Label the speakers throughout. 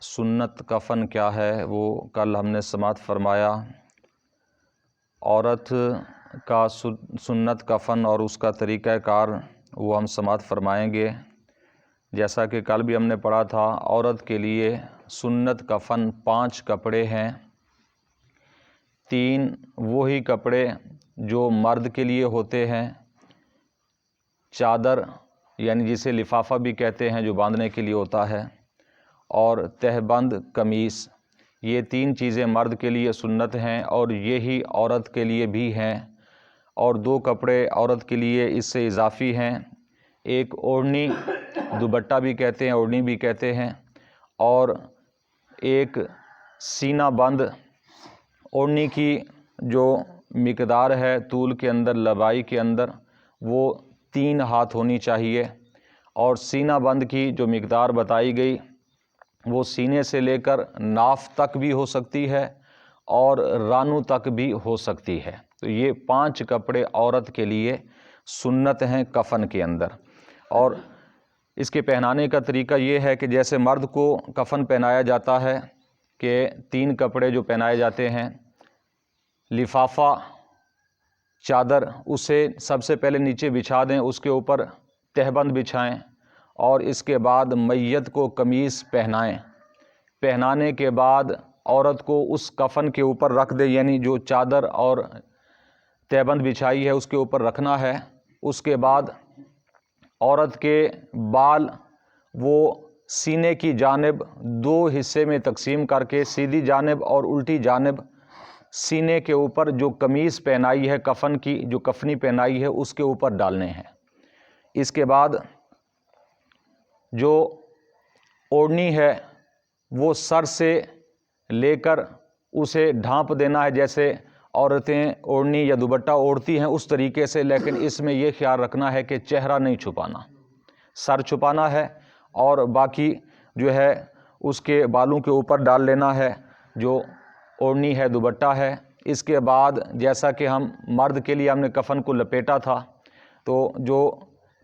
Speaker 1: سنت کفن کیا ہے وہ کل ہم نے سماعت فرمایا۔ عورت کا سنت کفن اور اس کا طریقہ کار وہ ہم سماعت فرمائیں گے۔ جیسا کہ کل بھی ہم نے پڑھا تھا، عورت کے لیے سنت کفن 5 کپڑے ہیں۔ 3 وہی کپڑے جو مرد کے لیے ہوتے ہیں، چادر یعنی جسے لفافہ بھی کہتے ہیں جو باندھنے کے لیے ہوتا ہے، اور تہبند قمیص۔ یہ 3 چیزیں مرد کے لیے سنت ہیں اور یہی عورت کے لیے بھی ہیں، اور 2 کپڑے عورت کے لیے اس سے اضافی ہیں۔ ایک اوڑھنی، دوپٹہ بھی کہتے ہیں، اوڑھنی بھی کہتے ہیں، اور ایک سینہ بند۔ اوڑھنی کی جو مقدار ہے طول کے اندر، لمبائی کے اندر، وہ 3 ہاتھ ہونی چاہیے، اور سینہ بند کی جو مقدار بتائی گئی وہ سینے سے لے کر ناف تک بھی ہو سکتی ہے اور رانوں تک بھی ہو سکتی ہے۔ تو یہ 5 کپڑے عورت کے لیے سنت ہیں کفن کے اندر۔ اور اس کے پہنانے کا طریقہ یہ ہے کہ جیسے مرد کو کفن پہنایا جاتا ہے کہ 3 کپڑے جو پہنائے جاتے ہیں، لفافہ، چادر، اسے سب سے پہلے نیچے بچھا دیں، اس کے اوپر تہبند بچھائیں، اور اس کے بعد میت کو قمیص پہنائیں۔ پہنانے کے بعد عورت کو اس کفن کے اوپر رکھ دیں، یعنی جو چادر اور تہبند بچھائی ہے اس کے اوپر رکھنا ہے۔ اس کے بعد عورت کے بال وہ سینے کی جانب 2 حصے میں تقسیم کر کے سیدھی جانب اور الٹی جانب سینے کے اوپر جو قمیص پہنائی ہے، کفن کی جو کفنی پہنائی ہے، اس کے اوپر ڈالنے ہیں۔ اس کے بعد جو اوڑھنی ہے وہ سر سے لے کر اسے ڈھانپ دینا ہے، جیسے عورتیں اوڑھنی یا دوپٹہ اوڑھتی ہیں اس طریقے سے، لیکن اس میں یہ خیال رکھنا ہے کہ چہرہ نہیں چھپانا، سر چھپانا ہے، اور باقی جو ہے اس کے بالوں کے اوپر ڈال لینا ہے جو اوڑھنی ہے، دوپٹہ ہے۔ اس کے بعد جیسا کہ ہم مرد کے لیے ہم نے کفن کو لپیٹا تھا، تو جو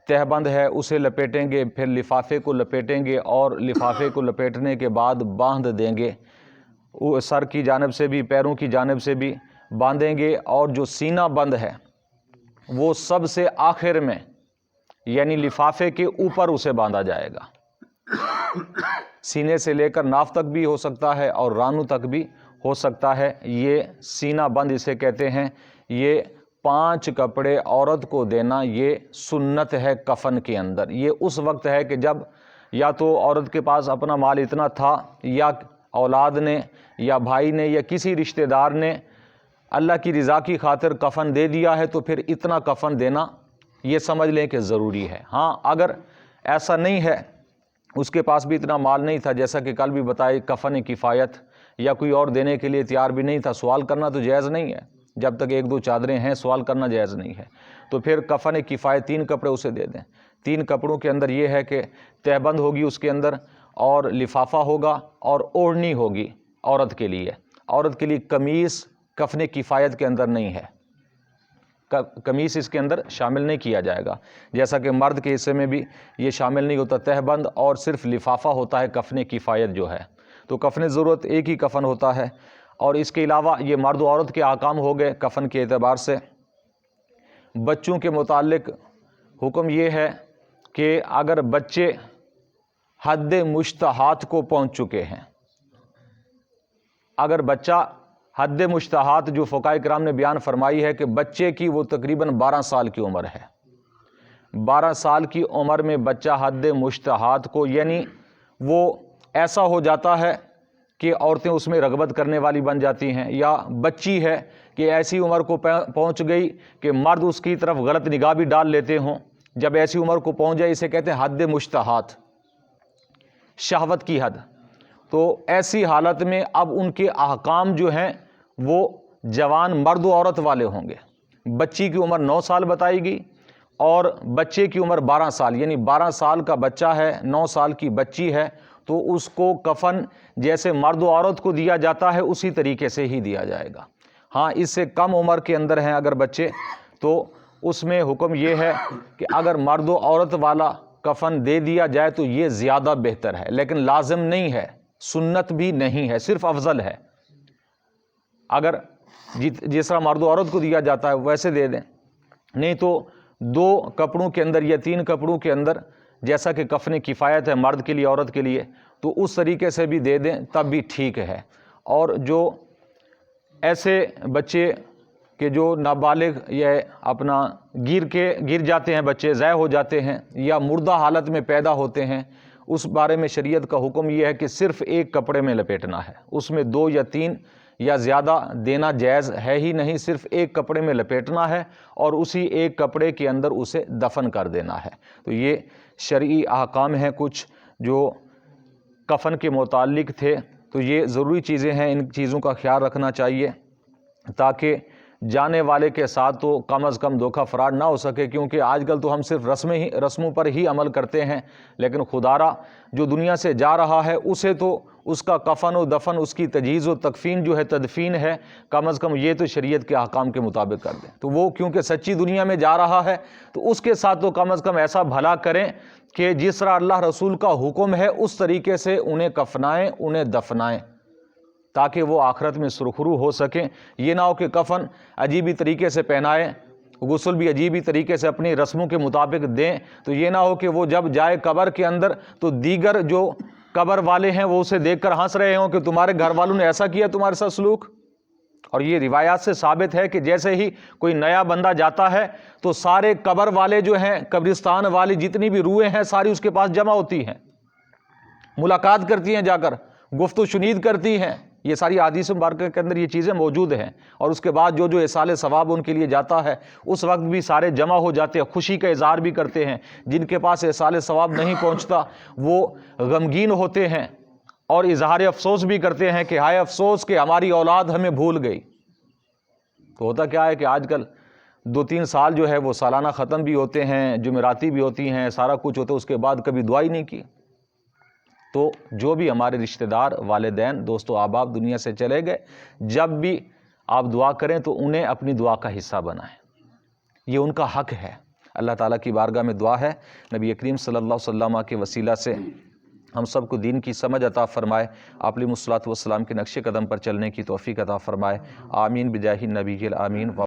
Speaker 1: تہبند ہے اسے لپیٹیں گے، پھر لفافے کو لپیٹیں گے، اور لفافے کو لپیٹنے کے بعد باندھ دیں گے، سر کی جانب سے بھی پیروں کی جانب سے بھی باندھیں گے، اور جو سینہ بند ہے وہ سب سے آخر میں یعنی لفافے کے اوپر اسے باندھا جائے گا۔ سینے سے لے کر ناف تک بھی ہو سکتا ہے اور رانوں تک بھی ہو سکتا ہے، یہ سینہ بند اسے کہتے ہیں۔ یہ 5 کپڑے عورت کو دینا یہ سنت ہے کفن کے اندر۔ یہ اس وقت ہے کہ جب یا تو عورت کے پاس اپنا مال اتنا تھا، یا اولاد نے یا بھائی نے یا کسی رشتہ دار نے اللہ کی رضا کی خاطر کفن دے دیا ہے، تو پھر اتنا کفن دینا یہ سمجھ لیں کہ ضروری ہے۔ ہاں، اگر ایسا نہیں ہے، اس کے پاس بھی اتنا مال نہیں تھا، جیسا کہ کل بھی بتائی کفن کفایت، یا کوئی اور دینے کے لیے تیار بھی نہیں تھا، سوال کرنا تو جائز نہیں ہے، جب تک 1-2 چادریں ہیں سوال کرنا جائز نہیں ہے، تو پھر کفن کفایت 3 کپڑے اسے دے دیں۔ 3 کپڑوں کے اندر یہ ہے کہ تہبند ہوگی اس کے اندر، اور لفافہ ہوگا، اور اوڑھنی ہوگی عورت کے لیے۔ عورت کے لیے قمیص کفن کفایت کے اندر نہیں ہے، قمیص اس کے اندر شامل نہیں کیا جائے گا، جیسا کہ مرد کے حصے میں بھی یہ شامل نہیں ہوتا، تہبند اور صرف لفافہ ہوتا ہے کفن کفایت جو ہے۔ تو کفن ضرورت ایک ہی کفن ہوتا ہے، اور اس کے علاوہ یہ مرد و عورت کے احکام ہو گئے کفن کے اعتبار سے۔ بچوں کے متعلق حکم یہ ہے کہ اگر بچے حد مشتہات کو پہنچ چکے ہیں، اگر بچہ حد مشتہات جو فقہاء کرام نے بیان فرمائی ہے کہ بچے کی وہ تقریباً 12 سال کی عمر ہے، 12 سال کی عمر میں بچہ حد مشتہات کو، یعنی وہ ایسا ہو جاتا ہے کہ عورتیں اس میں رغبت کرنے والی بن جاتی ہیں، یا بچی ہے کہ ایسی عمر کو پہنچ گئی کہ مرد اس کی طرف غلط نگاہ بھی ڈال لیتے ہوں، جب ایسی عمر کو پہنچ جائے اسے کہتے ہیں حد مشتہات، شہوت کی حد۔ تو ایسی حالت میں اب ان کے احکام جو ہیں وہ جوان مرد و عورت والے ہوں گے۔ بچی کی عمر 9 سال بتائی گئی، اور بچے کی عمر 12 سال، یعنی 12 سال کا بچہ ہے، 9 سال کی بچی ہے، تو اس کو کفن جیسے مرد و عورت کو دیا جاتا ہے اسی طریقے سے ہی دیا جائے گا۔ ہاں، اس سے کم عمر کے اندر ہیں اگر بچے، تو اس میں حکم یہ ہے کہ اگر مرد و عورت والا کفن دے دیا جائے تو یہ زیادہ بہتر ہے، لیکن لازم نہیں ہے سنت بھی نہیں ہے، صرف افضل ہے۔ اگر جس طرح مرد و عورت کو دیا جاتا ہے ویسے دے دیں، نہیں تو 2 کپڑوں کے اندر یا 3 کپڑوں کے اندر، جیسا کہ کفن کفایت ہے مرد کے لیے عورت کے لیے، تو اس طریقے سے بھی دے دیں تب بھی ٹھیک ہے۔ اور جو ایسے بچے کہ جو نابالغ یا اپنا گر جاتے ہیں، بچے ضائع ہو جاتے ہیں یا مردہ حالت میں پیدا ہوتے ہیں، اس بارے میں شریعت کا حکم یہ ہے کہ صرف ایک کپڑے میں لپیٹنا ہے، اس میں 2 یا 3 یا زیادہ دینا جائز ہے ہی نہیں، صرف ایک کپڑے میں لپیٹنا ہے اور اسی ایک کپڑے کے اندر اسے دفن کر دینا ہے۔ تو یہ شرعی احکام ہیں کچھ جو کفن کے متعلق تھے، تو یہ ضروری چیزیں ہیں، ان چیزوں کا خیال رکھنا چاہیے تاکہ جانے والے کے ساتھ تو کم از کم دھوکہ فراڈ نہ ہو سکے، کیونکہ آج کل تو ہم صرف رسموں پر ہی عمل کرتے ہیں، لیکن خدارا جو دنیا سے جا رہا ہے اسے تو اس کا کفن و دفن، اس کی تجہیز و تکفین جو ہے، تدفین ہے، کم از کم یہ تو شریعت کے احکام کے مطابق کر دیں۔ تو وہ کیونکہ سچی دنیا میں جا رہا ہے تو اس کے ساتھ تو کم از کم ایسا بھلا کریں کہ جس طرح اللہ رسول کا حکم ہے اس طریقے سے انہیں کفنائیں، انہیں دفنائیں، تاکہ وہ آخرت میں سرخرو ہو سکیں۔ یہ نہ ہو کہ کفن عجیبی طریقے سے پہنائیں، غسل بھی عجیبی طریقے سے اپنی رسموں کے مطابق دیں، تو یہ نہ ہو کہ وہ جب جائے قبر کے اندر تو دیگر جو قبر والے ہیں وہ اسے دیکھ کر ہنس رہے ہوں کہ تمہارے گھر والوں نے ایسا کیا تمہارے ساتھ سلوک۔ اور یہ روایات سے ثابت ہے کہ جیسے ہی کوئی نیا بندہ جاتا ہے تو سارے قبر والے جو ہیں، قبرستان والی جتنی بھی روحیں ہیں ساری اس کے پاس جمع ہوتی ہیں، ملاقات کرتی ہیں، جا کر گفت و شنید کرتی ہیں۔ یہ ساری احادیث مبارکہ کے اندر یہ چیزیں موجود ہیں۔ اور اس کے بعد جو ایصال ثواب ان کے لیے جاتا ہے اس وقت بھی سارے جمع ہو جاتے ہیں، خوشی کا اظہار بھی کرتے ہیں۔ جن کے پاس ایصال ثواب نہیں پہنچتا وہ غمگین ہوتے ہیں اور اظہار افسوس بھی کرتے ہیں کہ ہائے افسوس کہ ہماری اولاد ہمیں بھول گئی۔ تو ہوتا کیا ہے کہ آج کل 2-3 سال جو ہے وہ سالانہ ختم بھی ہوتے ہیں، جمعراتی بھی ہوتی ہیں، سارا کچھ ہوتا ہے، اس کے بعد کبھی دعا ہی نہیں کی۔ تو جو بھی ہمارے رشتہ دار، والدین، دوست و احباب دنیا سے چلے گئے، جب بھی آپ دعا کریں تو انہیں اپنی دعا کا حصہ بنائیں، یہ ان کا حق ہے۔ اللہ تعالیٰ کی بارگاہ میں دعا ہے نبی کریم صلی اللہ علیہ وسلم کے وسیلہ سے ہم سب کو دین کی سمجھ عطا فرمائے، آپ علیہ الصلوۃ والسلام کے نقش قدم پر چلنے کی توفیق عطا فرمائے، آمین بجاہ النبی الامین۔